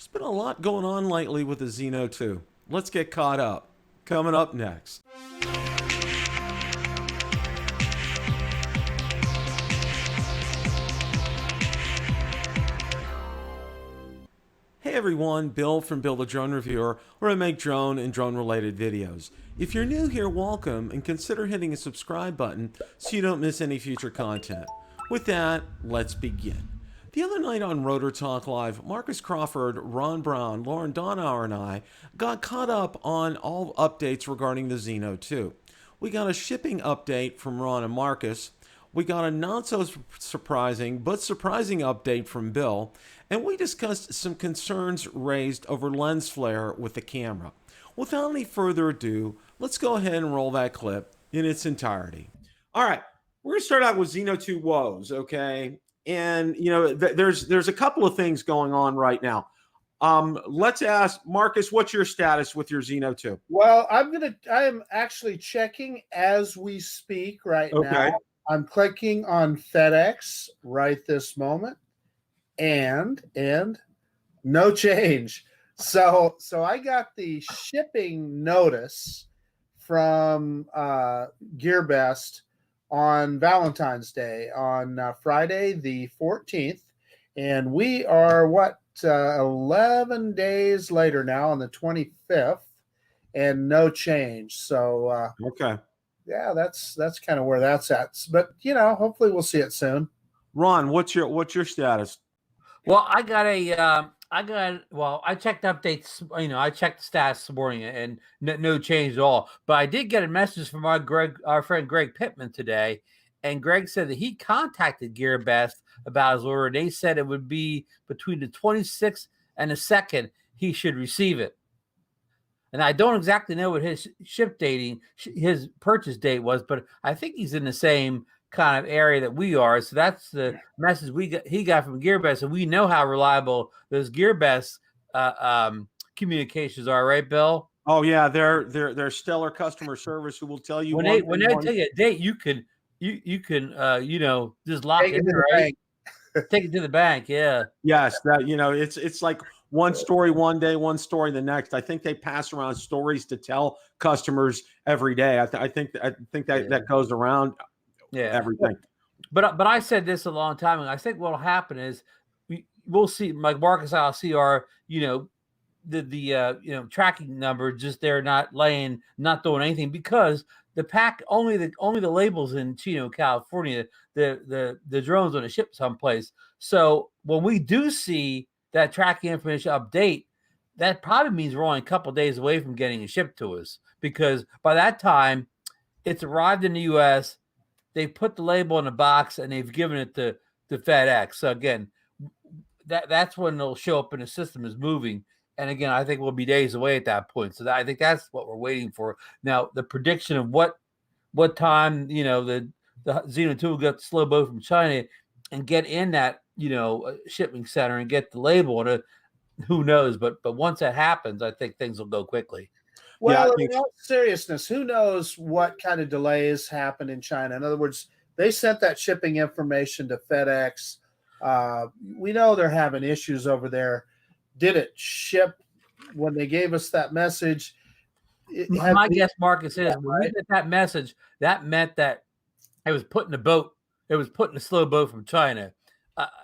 There's been a lot going on lately with the Zino 2. Let's get caught up. Coming up next. Hey everyone, Bill from BillTheDroneReviewer, where I make drone and drone related videos. If you're new here, welcome, and consider hitting a subscribe button so you don't miss any future content. With that, let's begin. The other night on Rotor Talk Live, Marcus Crawford, Ron Brown, Lauren Donauer, and I got caught up on all updates regarding the Zino 2. We got a shipping update from Ron and Marcus. We got a not so surprising but surprising update from Bill, and we discussed some concerns raised over lens flare with the camera. Without any further ado, let's go ahead and roll that clip in its entirety. All right, we're going to start out with Zino 2 woes, okay? And, you know, there's a couple of things going on right now. Let's ask Marcus, what's your status with your Zino 2? Well, I am actually checking as we speak right now. I'm clicking on FedEx right this moment, and no change. So I got the shipping notice from Gearbest on Valentine's Day on Friday the 14th, and we are 11 days later now on the 25th, and no change. So okay. Yeah, that's kind of where that's at. But you know, hopefully we'll see it soon. Ron, what's your status? Well, I checked updates. You know, I checked the stats this morning, and no change at all. But I did get a message from our friend Greg Pittman today, and Greg said that he contacted Gearbest about his order. They said it would be between the 26th and the 2nd he should receive it. And I don't exactly know what his his purchase date was, but I think he's in the same kind of area that we are. So that's the message he got from Gearbest, and we know how reliable those Gearbest communications are, right, Bill? Oh yeah, they're stellar customer service who will tell you when they tell you a date, you can just lock it in, right? Take it to the bank, yeah. Yes, that it's like one story one day, one story the next. I think they pass around stories to tell customers every day. I think that goes around. Yeah, everything. But I said this a long time ago. I think what'll happen is we'll see, like Marcus, I'll see our the tracking number just there, not doing anything, because the pack only the labels in Chino, California. The drone's on a ship someplace. So when we do see that tracking information update, that probably means we're only a couple of days away from getting it shipped to us, because by that time it's arrived in the U.S. They've put the label in the box and they've given it to FedEx. So again, that's when it'll show up in the system as moving. And again, I think we'll be days away at that point. So I think that's what we're waiting for. Now, the prediction of what time, the Zino 2 will get the slow boat from China and get in that, shipping center and get the label on it, who knows? But once that happens, I think things will go quickly. Well, in all seriousness, who knows what kind of delays happen in China? In other words, they sent that shipping information to FedEx. We know they're having issues over there. Did it ship when they gave us that message? My guess, Marcus, is when we get that message, that meant that it was put in a boat. It was put in a slow boat from China.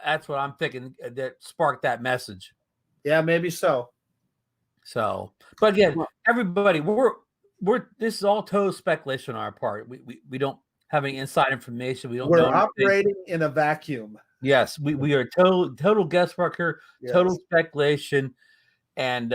That's what I'm thinking that sparked that message. Yeah, maybe so. So, but again, everybody, we're this is all total speculation on our part. We don't have any inside information. We're operating in a vacuum. Yes, we are total guesswork here, total speculation. And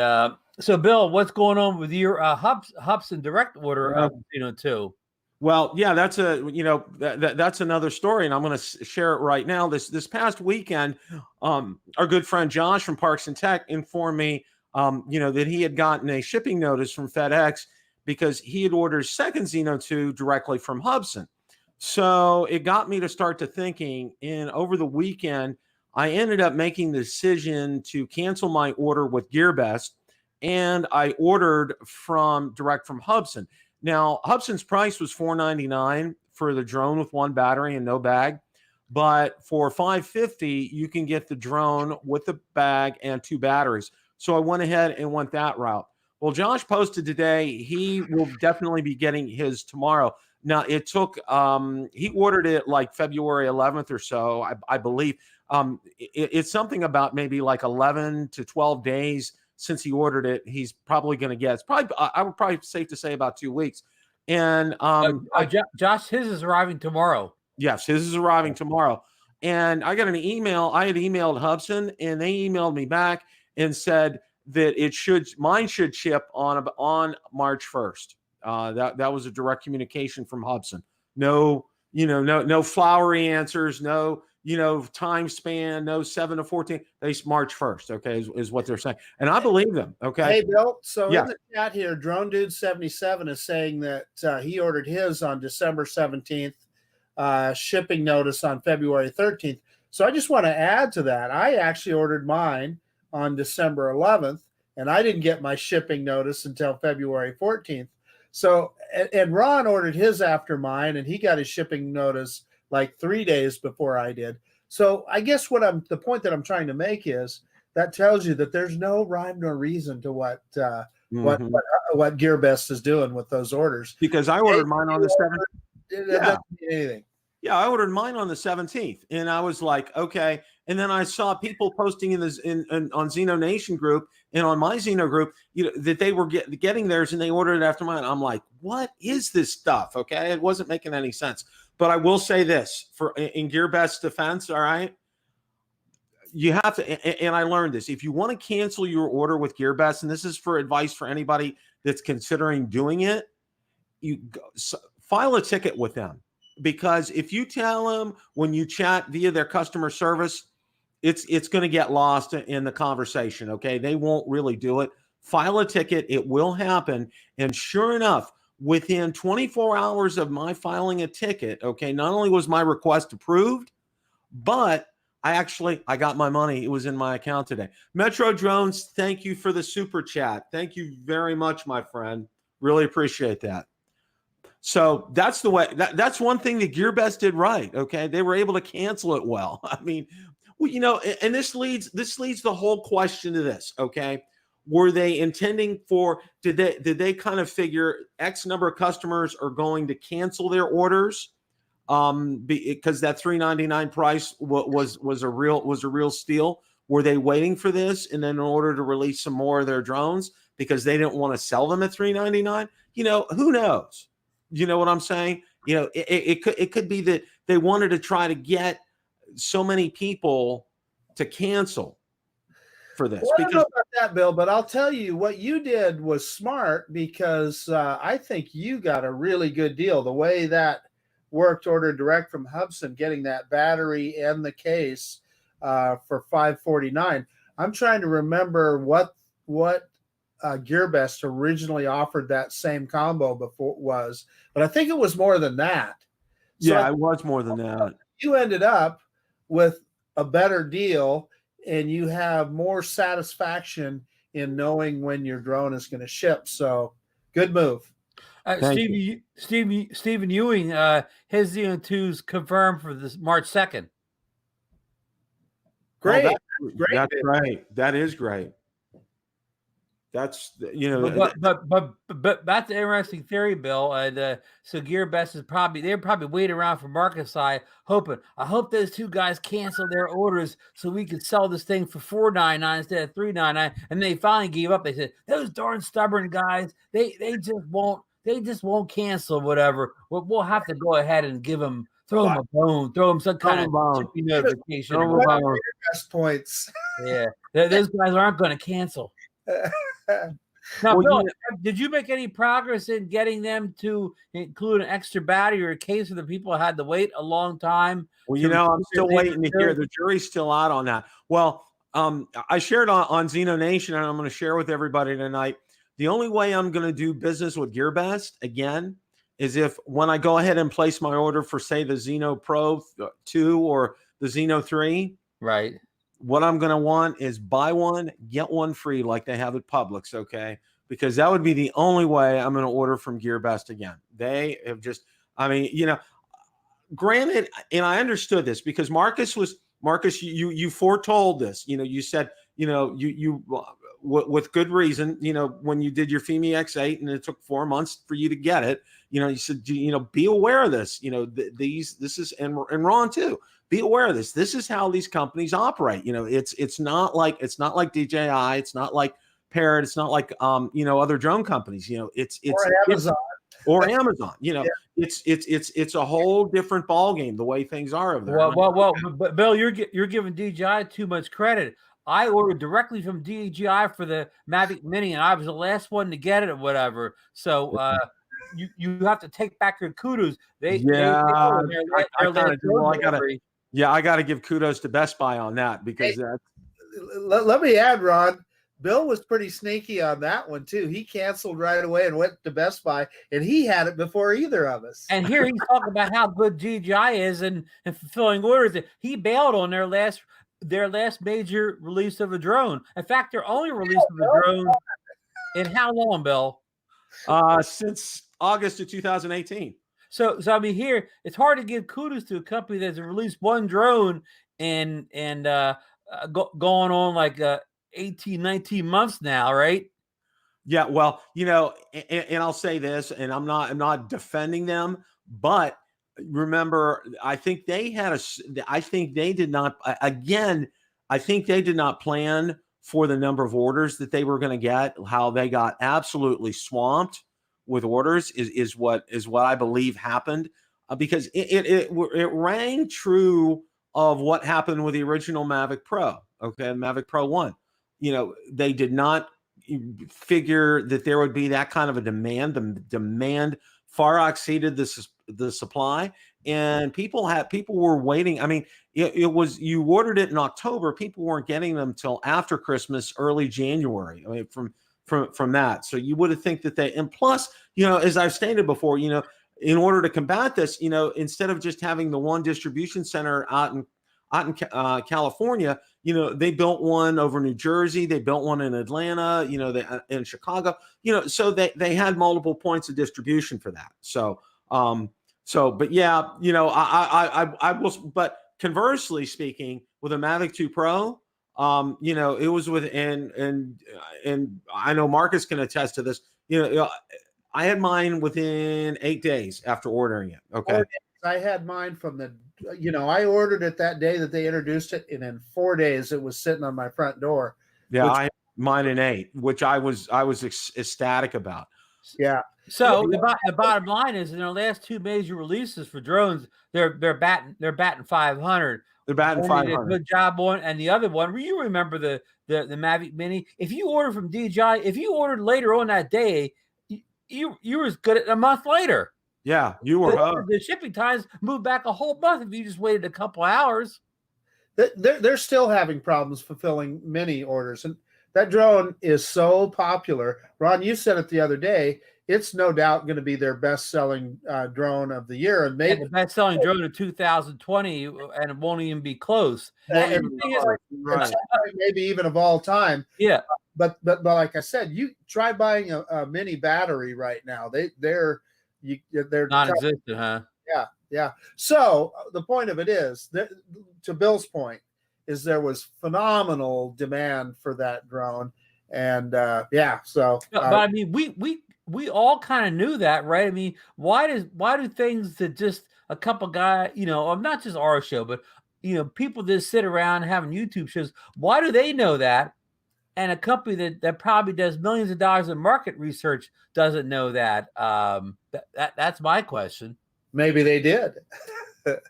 so, Bill, what's going on with your Hubsan direct order of 2? Well, yeah, that's that's another story, and I'm going to share it right now. This past weekend, our good friend Josh from Parks and Tech informed me, that he had gotten a shipping notice from FedEx because he had ordered his second Zino 2 directly from Hubsan. So it got me to start to thinking. And over the weekend, I ended up making the decision to cancel my order with Gearbest, and I ordered direct from Hubsan. Now, Hubsan's price was $499 for the drone with one battery and no bag, but for $550, you can get the drone with the bag and two batteries. So I went ahead and went that route. Well, Josh posted today he will definitely be getting his tomorrow. Now, it took, he ordered it like February 11th or so, I believe. It's something about maybe like 11 to 12 days since he ordered it. He's probably going to get, it's probably, I would probably safe to say about 2 weeks. And Josh, his is arriving tomorrow. Yes, his is arriving tomorrow. And I got an email. I had emailed Hubsan, and they emailed me back and said that mine should ship on March 1st. That was a direct communication from Hubsan. No, no flowery answers, no, time span, no 7 to 14. They March 1st, okay, is what they're saying. And I believe them, okay? Hey, Bill, so in the chat here, Drone Dude 77 is saying that he ordered his on December 17th, shipping notice on February 13th. So I just want to add to that. I actually ordered mine on December 11th, and I didn't get my shipping notice until February 14th. So, and Ron ordered his after mine, and he got his shipping notice like 3 days before I did. So I guess the point that I'm trying to make is that tells you that there's no rhyme nor reason to what Gearbest is doing with those orders. Because I ordered mine on the 17th. It doesn't mean anything. Yeah, I ordered mine on the 17th, and I was like, okay. And then I saw people posting on ZinoNation group and on my Zino group, that they were getting theirs and they ordered it after mine. I'm like, what is this stuff? Okay, it wasn't making any sense. But I will say this in Gearbest's defense, all right, you have to, and I learned this. If you want to cancel your order with Gearbest, and this is for advice for anybody that's considering doing it, file a ticket with them. Because if you tell them when you chat via their customer service, it's going to get lost in the conversation, okay? They won't really do it. File a ticket. It will happen. And sure enough, within 24 hours of my filing a ticket, okay, not only was my request approved, but I got my money. It was in my account today. Metro Drones, thank you for the super chat. Thank you very much, my friend. Really appreciate that. So that's the way. That's one thing that Gearbest did right. Okay, they were able to cancel it well. I mean, and this leads the whole question to this. Okay, were they intending for? Did they kind of figure X number of customers are going to cancel their orders? Because that $399 price was a real steal. Were they waiting for this, and then in order to release some more of their drones because they didn't want to sell them at $399? Who knows? You know what I'm saying? It could be that they wanted to try to get so many people to cancel for this. Well, I don't know about that, Bill, but I'll tell you what you did was smart because I think you got a really good deal. The way that worked, ordered direct from Hubsan, getting that battery and the case for $549. I'm trying to remember what Gearbest originally offered that same combo before was, but I think it was more than that. So yeah, it was more than that. You ended up with a better deal, and you have more satisfaction in knowing when your drone is going to ship. So, good move. Stephen Ewing, his Zino 2's confirmed for this March 2nd. Great. That's great. That is great. That's but that's an interesting theory, Bill. And so Gearbest they're probably waiting around for market side, hoping. I hope those two guys cancel their orders so we can sell this thing for $499 instead of $399. And they finally gave up. They said those darn stubborn guys, they just won't cancel whatever. We'll have to go ahead and throw them a bone, throw them some kind of notification. Best points. Yeah, those guys aren't going to cancel. Now, Bill, did you make any progress in getting them to include an extra battery or a case for the people who had to wait a long time? Well, I'm still waiting to hear. The jury's still out on that. Well, I shared on ZinoNation, and I'm going to share with everybody tonight. The only way I'm going to do business with Gearbest again is if when I go ahead and place my order for, say, the Zino Pro 2 or the Zino 3, right? What I'm going to want is buy one, get one free like they have at Publix, okay? Because that would be the only way I'm going to order from Gearbest again. They have just, granted, and I understood this because Marcus, you foretold this. You said, with good reason. You know, when you did your FEMI X8 and it took 4 months for you to get it, you know, you said, you know, be aware of this. You know, this is, and Ron too. Be aware of this. This is how these companies operate. You know, it's not like DJI. It's not like Parrot. It's not like you know, other drone companies. You know, it's Amazon. Or Amazon. You know, yeah. it's a whole different ballgame the way things are over there. Well, but Bill, you're giving DJI too much credit. I ordered directly from DJI for the Mavic Mini, and I was the last one to get it or whatever. So you have to take back your kudos. I got to give kudos to Best Buy on that, because let me add, Ron. Bill was pretty sneaky on that one too. He canceled right away and went to Best Buy, and he had it before either of us. And here he's talking about how good DJI is and fulfilling orders. He bailed on their last major release of a drone. In fact, their only release of a drone in how long, Bill? Since August of 2018. So I mean, here it's hard to give kudos to a company that's released one drone and going on like 18, 19 months now, right? Yeah, well, you know, and I'll say this, and I'm not defending them, but remember, I think they did not plan for the number of orders that they were going to get. How they got absolutely swamped with orders is what I believe happened, because it rang true of what happened with the original Mavic Pro, okay, Mavic Pro 1. You know, they did not figure that there would be that kind of a demand. The demand far exceeded the supply, and people were waiting. I mean, it was, you ordered it in October, people weren't getting them till after Christmas, early January. I mean, from that. So you would have think that and plus, you know, as I've stated before, you know, in order to combat this, you know, instead of just having the one distribution center out in California, you know, they built one over New Jersey, they built one in Atlanta, you know, in Chicago, you know, so they had multiple points of distribution for that. So, but yeah, you know, I will, but conversely speaking, with a Mavic 2 Pro, you know, it was and I know Marcus can attest to this, you know, I had mine within 8 days after ordering it. Okay. I had mine from you know, I ordered it that day that they introduced it, and in 4 days it was sitting on my front door. Yeah, I had mine in 8, which I was ecstatic about. Yeah. So the bottom line is, in their last 2 major releases for drones, they're batting 500. They're batting 500. Good job on, and the other one, you remember the Mavic Mini. If you order from DJI, if you ordered later on that day, you were as good at a month later. Yeah, you were. The shipping times moved back a whole month if you just waited a couple hours. They're still having problems fulfilling Mini orders, and that drone is so popular. Ron, you said it the other day. It's no doubt going to be their best-selling drone of the year, and maybe the best-selling drone of 2020, and it won't even be close. Maybe even of all time. Yeah, but like I said, you try buying a Mini battery right now. They're non-existent, huh? Yeah. So the point of it is, to Bill's point, is there was phenomenal demand for that drone, and So, but I mean, we all kind of knew that, right? I mean, why do things that just a couple guys, you know, not just our show, but you know, people just sit around having YouTube shows. Why do they know that? And a company that probably does millions of dollars in market research doesn't know that. That's my question. Maybe they did.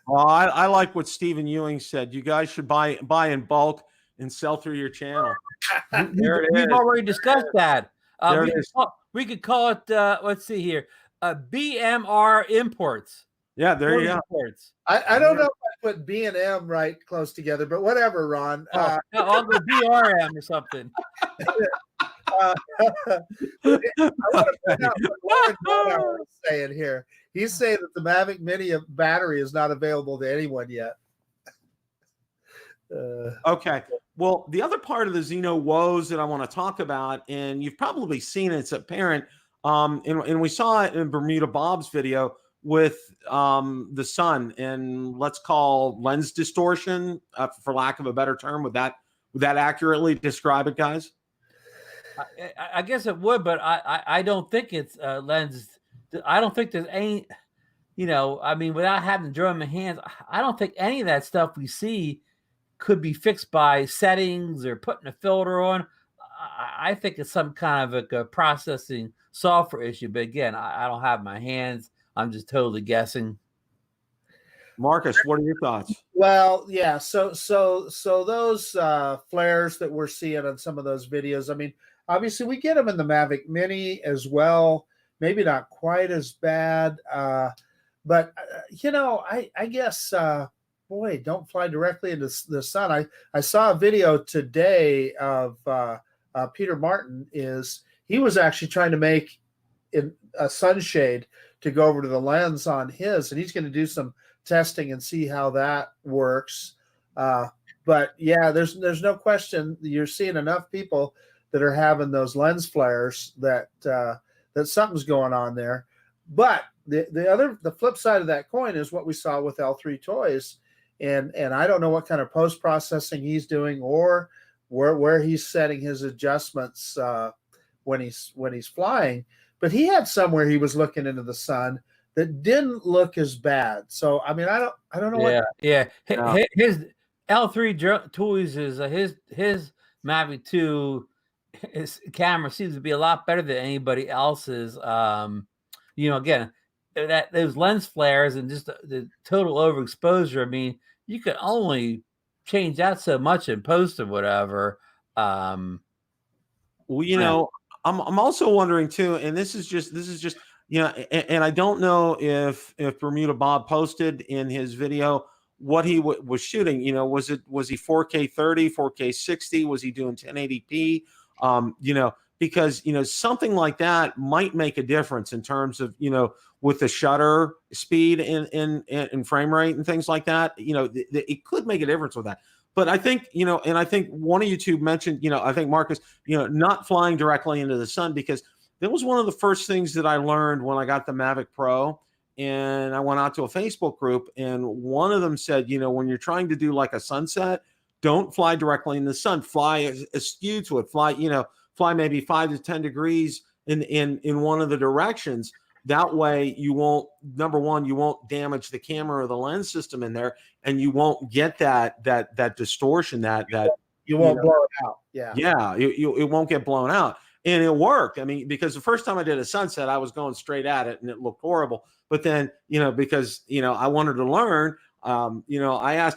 Well, I like what Stephen Ewing said. You guys should buy in bulk and sell through your channel. We've already discussed that. We could call it, let's see here, BMR Imports. Yeah, there you go. I don't know if I put B and M right close together, but whatever, Ron. No, I'll go BRM or something. I want to point out what Warren is saying here. He's saying that the Mavic Mini battery is not available to anyone yet. Okay. Well, the other part of the Zino woes that I want to talk about, and you've probably seen it, it's apparent, and we saw it in Bermuda Bob's video with the sun, and let's call lens distortion, for lack of a better term. Would that accurately describe it, guys? I guess it would, but I don't think it's lens. I don't think there's any, I mean, without having the drone in my hands, I don't think any of that stuff we see could be fixed by settings or putting a filter on. I think it's some kind of a processing software issue. But again, I don't have my hands. I'm just totally guessing. Marcus, what are your thoughts? Well, yeah. So those flares that we're seeing on some of those videos, I mean, obviously we get them in the Mavic Mini as well. Maybe not quite as bad, but I guess, boy, don't fly directly into the sun. I saw a video today of Peter Martin. He was actually trying to make a sunshade to go over to the lens on his, and he's going to do some testing and see how that works. But yeah, there's no question you're seeing enough people that are having those lens flares that something's going on there. But the flip side of that coin is what we saw with L3 Toys, and I don't know what kind of post processing he's doing or where he's setting his adjustments when he's flying. But he had somewhere he was looking into the sun that didn't look as bad. So I mean, I don't know. His L3 Toys is his Mavic 2. His camera seems to be a lot better than anybody else's. Again, those lens flares and just the total overexposure. I mean, you can only change that so much in post or whatever. Well, I'm also wondering too, and this is just and I don't know if Bermuda Bob posted in his video what he was shooting. Was he 4K 30, 4K 60? Was he doing 1080p? Because something like that might make a difference in terms of with the shutter speed and frame rate and things like that. It could make a difference with that. But I think, and I think one of you two mentioned, I think Marcus, not flying directly into the sun, because that was one of the first things that I learned when I got the Mavic Pro. And I went out to a Facebook group, and one of them said, when you're trying to do like a sunset, don't fly directly in the sun. Fly askew to it. Fly maybe 5 to 10 degrees in one of the directions. That way you won't, number one, you won't damage the camera or the lens system in there, and you won't get that distortion that you won't blow it out. Yeah. It won't get blown out. And it worked. I mean, because the first time I did a sunset, I was going straight at it and it looked horrible. But then, because, I wanted to learn, I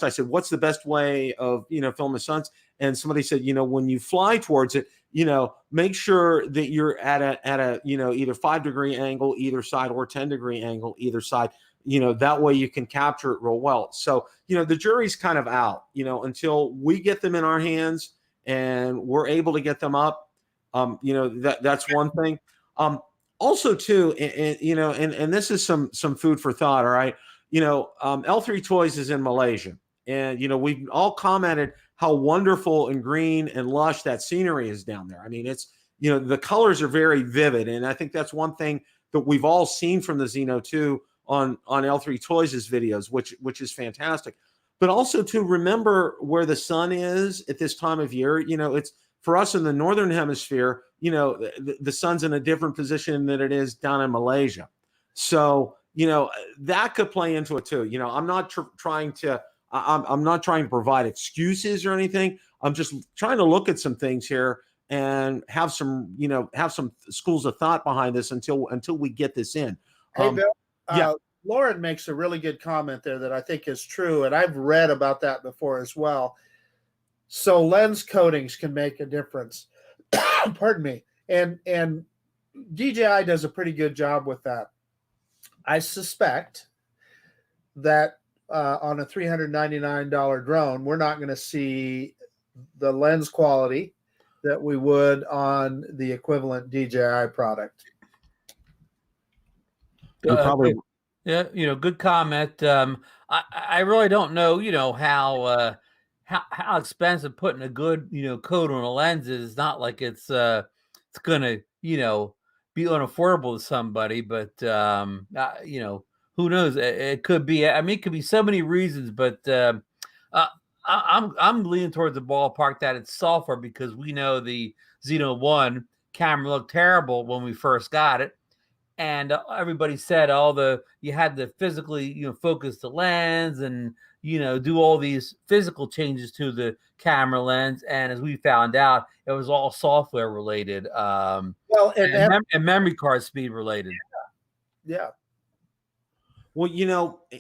said, what's the best way of, filming suns? And somebody said, when you fly towards it, make sure that you're at a either 5-degree angle either side or 10-degree angle either side. That way you can capture it real well. So, the jury's kind of out, until we get them in our hands and we're able to get them up. That's one thing. Also too, and this is some food for thought. All right. L3 Toys is in Malaysia, and, we've all commented how wonderful and green and lush that scenery is down there. I mean, it's, the colors are very vivid. And I think that's one thing that we've all seen from the Zino 2 on L3 Toys' videos, which is fantastic. But also to remember where the sun is at this time of year. It's, for us in the Northern Hemisphere, the sun's in a different position than it is down in Malaysia. So, that could play into it too. I'm not trying to provide excuses or anything. I'm just trying to look at some things here and have some schools of thought behind this until we get this in. Hey, Bill, Lauren makes a really good comment there that I think is true. And I've read about that before as well. So lens coatings can make a difference. Pardon me. And DJI does a pretty good job with that. I suspect that on a $399 drone, we're not going to see the lens quality that we would on the equivalent DJI product. Good comment. I really don't know, how expensive putting a good, coat on a lens is. Not like it's going to, be unaffordable to somebody, but, who knows? It could be. I mean, it could be so many reasons, but I'm leaning towards the ballpark that it's software, because we know the Zino 1 camera looked terrible when we first got it. And everybody said you had to physically, focus the lens and, do all these physical changes to the camera lens. And as we found out, it was all software related, and memory card speed related. Yeah. Well,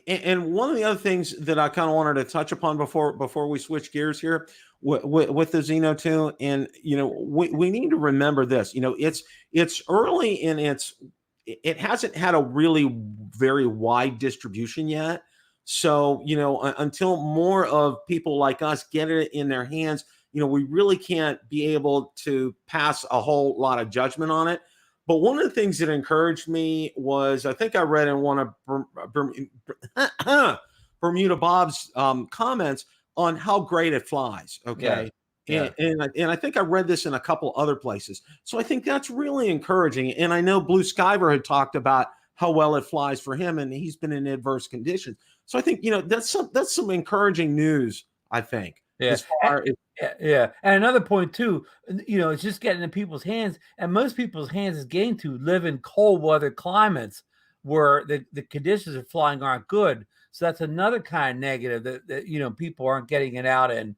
and one of the other things that I kind of wanted to touch upon before we switch gears here with the Zino 2, and we need to remember this. It's early in it hasn't had a really very wide distribution yet. So, until more of people like us get it in their hands, we really can't be able to pass a whole lot of judgment on it. But one of the things that encouraged me was, I think I read in one of Bermuda Bob's comments on how great it flies. Okay. Yeah. And I think I read this in a couple other places. So I think that's really encouraging. And I know Blue Skyver had talked about how well it flies for him, and he's been in adverse conditions. So I think, that's some encouraging news, I think. Yeah. Yeah. And another point too, it's just getting in people's hands, and most people's hands is getting to live in cold weather climates where the conditions of flying aren't good. So that's another kind of negative that people aren't getting it out in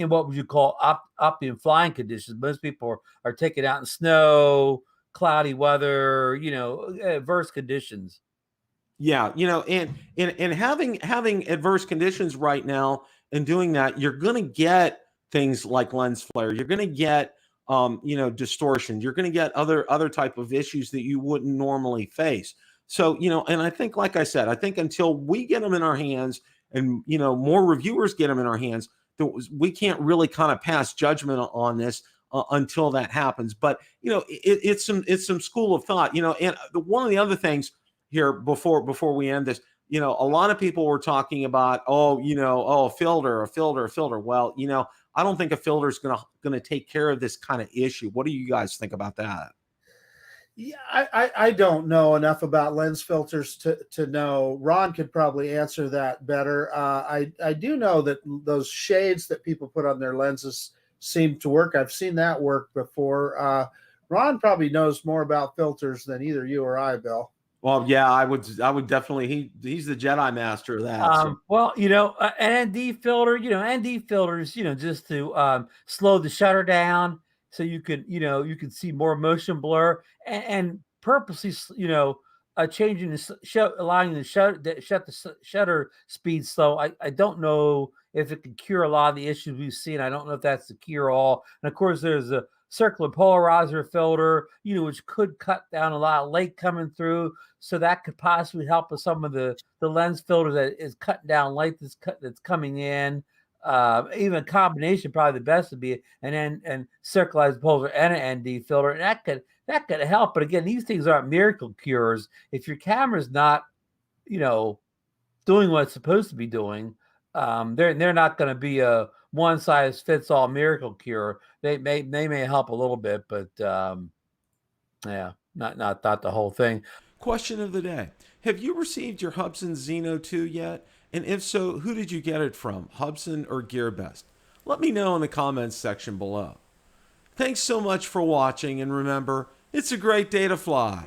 what would you call optimum flying conditions. Most people are taking out in snow, cloudy weather, adverse conditions. Yeah, and having adverse conditions right now and doing that, you're going to get things like lens flare. You're going to get distortion. You're going to get other type of issues that you wouldn't normally face. So, and I think, like I said, I think until we get them in our hands and, more reviewers get them in our hands, we can't really kind of pass judgment on this until that happens. But, it's some school of thought, and one of the other things here before we end this, a lot of people were talking about, a filter. Well, I don't think a filter is going to take care of this kind of issue. What do you guys think about that? Yeah, I don't know enough about lens filters to know. Ron could probably answer that better. I do know that those shades that people put on their lenses seem to work. I've seen that work before. Ron probably knows more about filters than either you or I, Bill. Well, yeah, I would definitely. He's the Jedi master of that. Well, an ND filter, ND filters, just to slow the shutter down so you can see more motion blur, and purposely, changing allowing the shut the shutter speed slow. I don't know if it can cure a lot of the issues we've seen. I don't know if that's the cure all. And of course, there's a circular polarizer filter, which could cut down a lot of light coming through. So that could possibly help with some of the lens filter that is cutting down light that's coming in. Even a combination, probably the best would be an circularized polarizer and an ND filter, and that could help. But again, these things aren't miracle cures. If your camera's not, doing what it's supposed to be doing, they're not going to be a one size fits all miracle cure. They may help a little bit, but yeah, not the whole thing. Question of the day: have you received your Hubsan Zino 2 yet? And if so, who did you get it from, Hubsan or Gearbest? Let me know in the comments section below. Thanks so much for watching, and remember, it's a great day to fly.